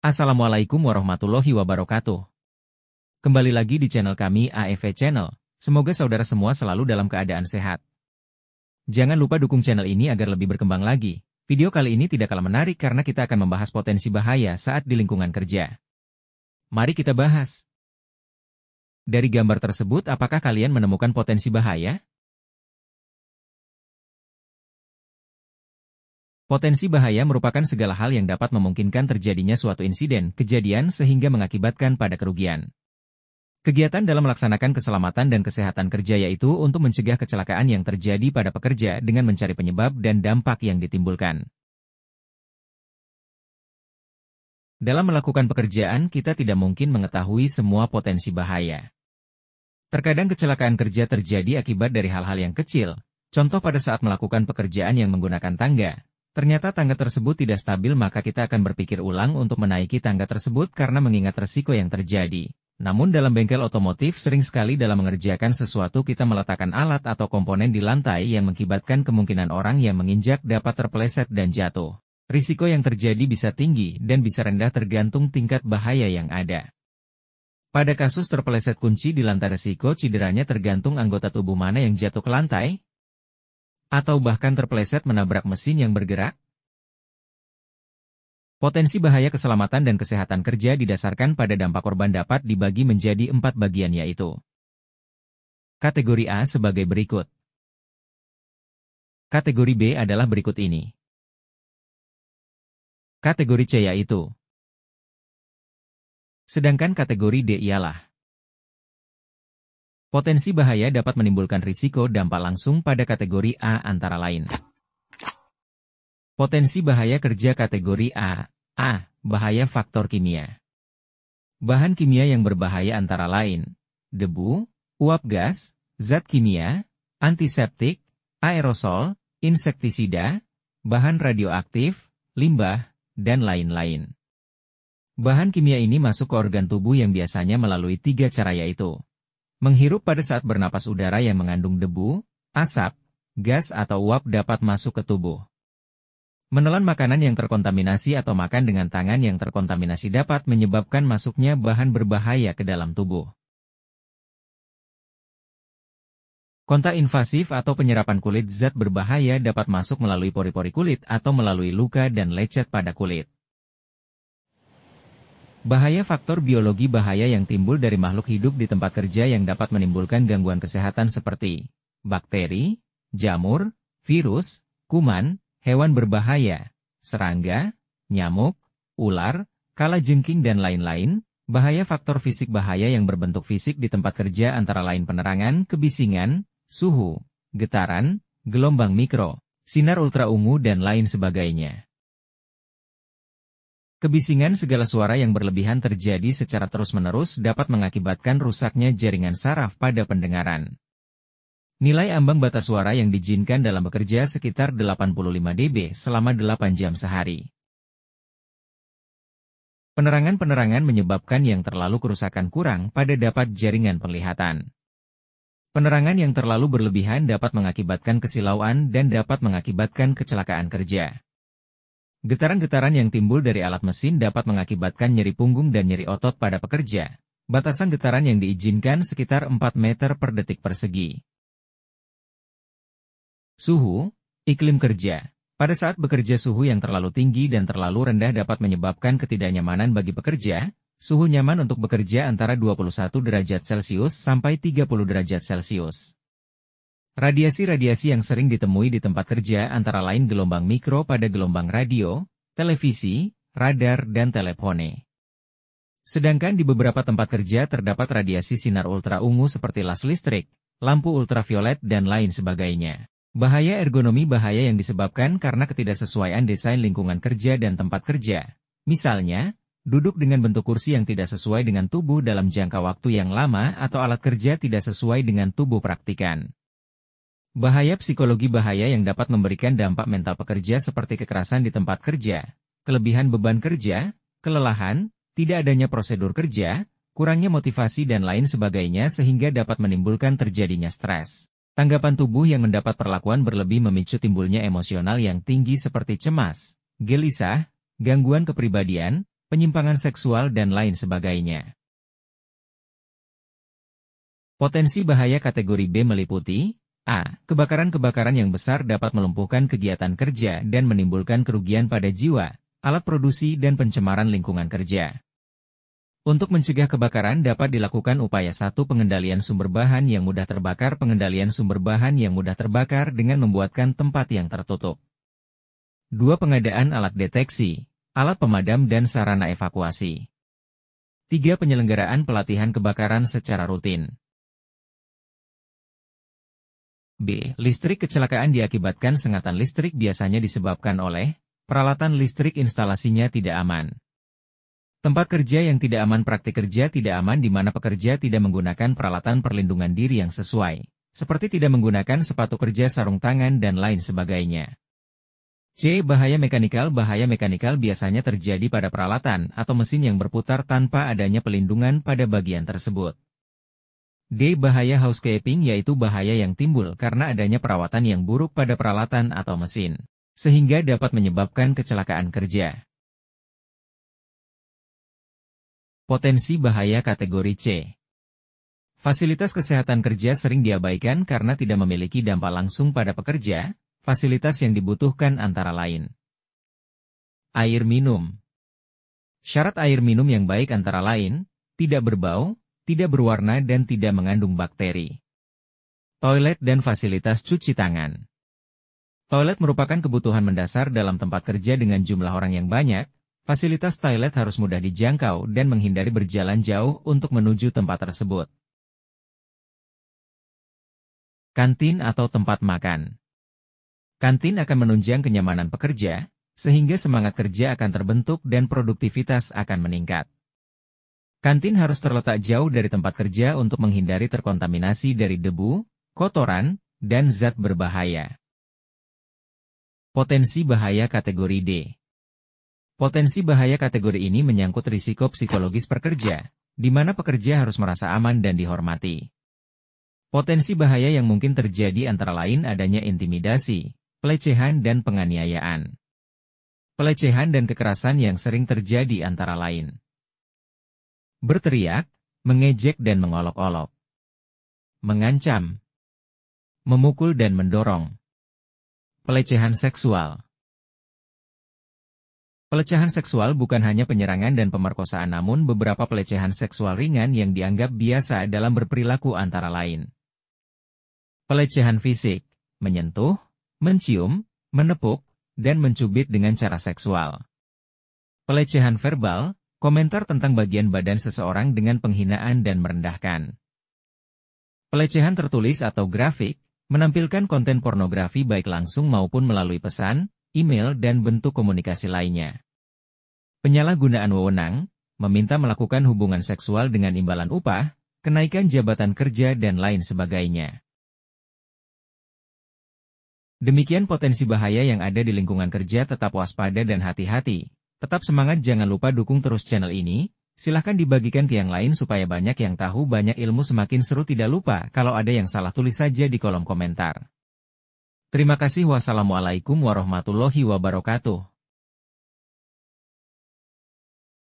Assalamualaikum warahmatullahi wabarakatuh. Kembali lagi di channel kami AEV Channel. Semoga saudara semua selalu dalam keadaan sehat. Jangan lupa dukung channel ini agar lebih berkembang lagi. Video kali ini tidak kalah menarik karena kita akan membahas potensi bahaya saat di lingkungan kerja. Mari kita bahas. Dari gambar tersebut, apakah kalian menemukan potensi bahaya? Potensi bahaya merupakan segala hal yang dapat memungkinkan terjadinya suatu insiden, kejadian sehingga mengakibatkan pada kerugian. Kegiatan dalam melaksanakan keselamatan dan kesehatan kerja yaitu untuk mencegah kecelakaan yang terjadi pada pekerja dengan mencari penyebab dan dampak yang ditimbulkan. Dalam melakukan pekerjaan, kita tidak mungkin mengetahui semua potensi bahaya. Terkadang kecelakaan kerja terjadi akibat dari hal-hal yang kecil, contoh pada saat melakukan pekerjaan yang menggunakan tangga. Ternyata tangga tersebut tidak stabil, maka kita akan berpikir ulang untuk menaiki tangga tersebut karena mengingat resiko yang terjadi. Namun dalam bengkel otomotif sering sekali dalam mengerjakan sesuatu kita meletakkan alat atau komponen di lantai yang mengakibatkan kemungkinan orang yang menginjak dapat terpeleset dan jatuh. Risiko yang terjadi bisa tinggi dan bisa rendah tergantung tingkat bahaya yang ada. Pada kasus terpeleset kunci di lantai, risiko cederanya tergantung anggota tubuh mana yang jatuh ke lantai, atau bahkan terpeleset menabrak mesin yang bergerak. Potensi bahaya keselamatan dan kesehatan kerja didasarkan pada dampak korban dapat dibagi menjadi 4 bagian yaitu. Kategori A sebagai berikut. Kategori B adalah berikut ini. Kategori C yaitu. Sedangkan kategori D ialah. Potensi bahaya dapat menimbulkan risiko dampak langsung pada kategori A antara lain. Potensi bahaya kerja kategori A. A. Bahaya faktor kimia. Bahan kimia yang berbahaya antara lain debu, uap gas, zat kimia, antiseptik, aerosol, insektisida, bahan radioaktif, limbah, dan lain-lain. Bahan kimia ini masuk ke organ tubuh yang biasanya melalui 3 cara yaitu. Menghirup pada saat bernapas, udara yang mengandung debu, asap, gas atau uap dapat masuk ke tubuh. Menelan makanan yang terkontaminasi atau makan dengan tangan yang terkontaminasi dapat menyebabkan masuknya bahan berbahaya ke dalam tubuh. Kontak invasif atau penyerapan kulit, zat berbahaya dapat masuk melalui pori-pori kulit atau melalui luka dan lecet pada kulit. Bahaya faktor biologi, bahaya yang timbul dari makhluk hidup di tempat kerja yang dapat menimbulkan gangguan kesehatan seperti bakteri, jamur, virus, kuman, hewan berbahaya, serangga, nyamuk, ular, kalajengking dan lain-lain. Bahaya faktor fisik, bahaya yang berbentuk fisik di tempat kerja antara lain penerangan, kebisingan, suhu, getaran, gelombang mikro, sinar ultraungu dan lain sebagainya. Kebisingan, segala suara yang berlebihan terjadi secara terus-menerus dapat mengakibatkan rusaknya jaringan saraf pada pendengaran. Nilai ambang batas suara yang diizinkan dalam bekerja sekitar 85 dB selama 8 jam sehari. Penerangan menyebabkan yang terlalu kerusakan kurang pada dapat jaringan penglihatan. Penerangan yang terlalu berlebihan dapat mengakibatkan kesilauan dan dapat mengakibatkan kecelakaan kerja. Getaran-getaran yang timbul dari alat mesin dapat mengakibatkan nyeri punggung dan nyeri otot pada pekerja. Batasan getaran yang diizinkan sekitar 4 meter per detik persegi. Suhu, iklim kerja. Pada saat bekerja, suhu yang terlalu tinggi dan terlalu rendah dapat menyebabkan ketidaknyamanan bagi pekerja. Suhu nyaman untuk bekerja antara 21 derajat Celcius sampai 30 derajat Celcius. Radiasi-radiasi yang sering ditemui di tempat kerja antara lain gelombang mikro pada gelombang radio, televisi, radar, dan telepone. Sedangkan di beberapa tempat kerja terdapat radiasi sinar ultraungu seperti las listrik, lampu ultraviolet, dan lain sebagainya. Bahaya ergonomi, bahaya yang disebabkan karena ketidaksesuaian desain lingkungan kerja dan tempat kerja. Misalnya, duduk dengan bentuk kursi yang tidak sesuai dengan tubuh dalam jangka waktu yang lama atau alat kerja tidak sesuai dengan tubuh praktikan. Bahaya psikologi, bahaya yang dapat memberikan dampak mental pekerja seperti kekerasan di tempat kerja, kelebihan beban kerja, kelelahan, tidak adanya prosedur kerja, kurangnya motivasi dan lain sebagainya sehingga dapat menimbulkan terjadinya stres. Tanggapan tubuh yang mendapat perlakuan berlebih memicu timbulnya emosional yang tinggi seperti cemas, gelisah, gangguan kepribadian, penyimpangan seksual dan lain sebagainya. Potensi bahaya kategori B meliputi A. Kebakaran-kebakaran yang besar dapat melumpuhkan kegiatan kerja dan menimbulkan kerugian pada jiwa, alat produksi dan pencemaran lingkungan kerja. Untuk mencegah kebakaran dapat dilakukan upaya 1. Pengendalian sumber bahan yang mudah terbakar. Pengendalian sumber bahan yang mudah terbakar dengan membuatkan tempat yang tertutup. 2. Pengadaan alat deteksi, alat pemadam dan sarana evakuasi. 3. Penyelenggaraan pelatihan kebakaran secara rutin. B. Listrik. Kecelakaan diakibatkan sengatan listrik biasanya disebabkan oleh peralatan listrik instalasinya tidak aman. Tempat kerja yang tidak aman. Praktik kerja tidak aman di mana pekerja tidak menggunakan peralatan perlindungan diri yang sesuai, seperti tidak menggunakan sepatu kerja, sarung tangan, dan lain sebagainya. C. Bahaya mekanikal. Bahaya mekanikal biasanya terjadi pada peralatan atau mesin yang berputar tanpa adanya pelindungan pada bagian tersebut. D. Bahaya housekeeping, yaitu bahaya yang timbul karena adanya perawatan yang buruk pada peralatan atau mesin, sehingga dapat menyebabkan kecelakaan kerja. Potensi bahaya kategori C. Fasilitas kesehatan kerja sering diabaikan karena tidak memiliki dampak langsung pada pekerja. Fasilitas yang dibutuhkan antara lain: air minum. Syarat air minum yang baik antara lain, tidak berbau, tidak berwarna dan tidak mengandung bakteri. Toilet dan fasilitas cuci tangan. Toilet merupakan kebutuhan mendasar dalam tempat kerja dengan jumlah orang yang banyak. Fasilitas toilet harus mudah dijangkau dan menghindari berjalan jauh untuk menuju tempat tersebut. Kantin atau tempat makan. Kantin akan menunjang kenyamanan pekerja, sehingga semangat kerja akan terbentuk dan produktivitas akan meningkat. Kantin harus terletak jauh dari tempat kerja untuk menghindari terkontaminasi dari debu, kotoran, dan zat berbahaya. Potensi bahaya kategori D. Potensi bahaya kategori ini menyangkut risiko psikologis pekerja, di mana pekerja harus merasa aman dan dihormati. Potensi bahaya yang mungkin terjadi antara lain adanya intimidasi, pelecehan dan penganiayaan. Pelecehan dan kekerasan yang sering terjadi antara lain: berteriak, mengejek dan mengolok-olok, mengancam, memukul dan mendorong. Pelecehan seksual. Pelecehan seksual bukan hanya penyerangan dan pemerkosaan, namun beberapa pelecehan seksual ringan yang dianggap biasa dalam berperilaku antara lain: pelecehan fisik, menyentuh, mencium, menepuk, dan mencubit dengan cara seksual. Pelecehan verbal, komentar tentang bagian badan seseorang dengan penghinaan dan merendahkan. Pelecehan tertulis atau grafik, menampilkan konten pornografi baik langsung maupun melalui pesan, email dan bentuk komunikasi lainnya. Penyalahgunaan wewenang, meminta melakukan hubungan seksual dengan imbalan upah, kenaikan jabatan kerja dan lain sebagainya. Demikian potensi bahaya yang ada di lingkungan kerja. Tetap waspada dan hati-hati. Tetap semangat, jangan lupa dukung terus channel ini. Silahkan dibagikan ke yang lain supaya banyak yang tahu, banyak ilmu, semakin seru. Tidak lupa kalau ada yang salah tulis saja di kolom komentar. Terima kasih. Wassalamualaikum warahmatullahi wabarakatuh.